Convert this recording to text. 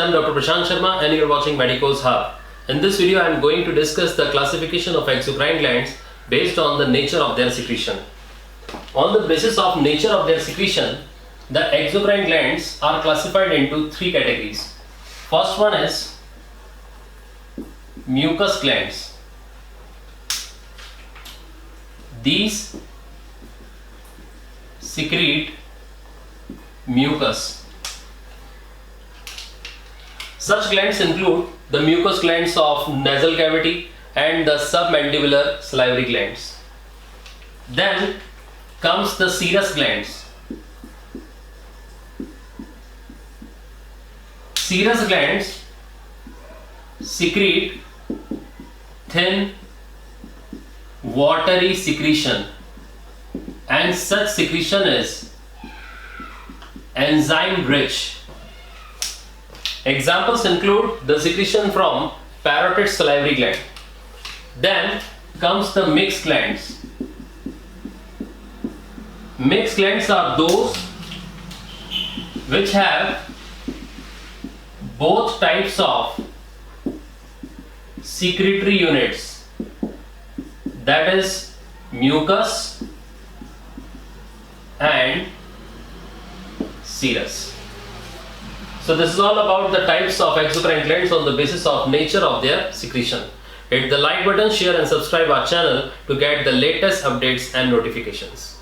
am Dr. Prashant Sharma and you are watching MEDICO'S Hub. In this video, I am going to discuss the classification of exocrine glands based on the nature of their secretion. On the basis of nature of their secretion, the exocrine glands are classified into three categories. First one is mucous glands. These secrete mucus. Such glands include the mucous glands of nasal cavity and the submandibular salivary glands. Then comes the serous glands. Serous glands secrete thin, watery secretion, and such secretion is enzyme rich. Examples include the secretion from parotid salivary gland. Then comes the mixed glands. Mixed glands are those which have both types of secretory units, that is mucus and serous. So this is all about the types of exocrine glands on the basis of nature of their secretion. Hit the like button, share and subscribe our channel to get the latest updates and notifications.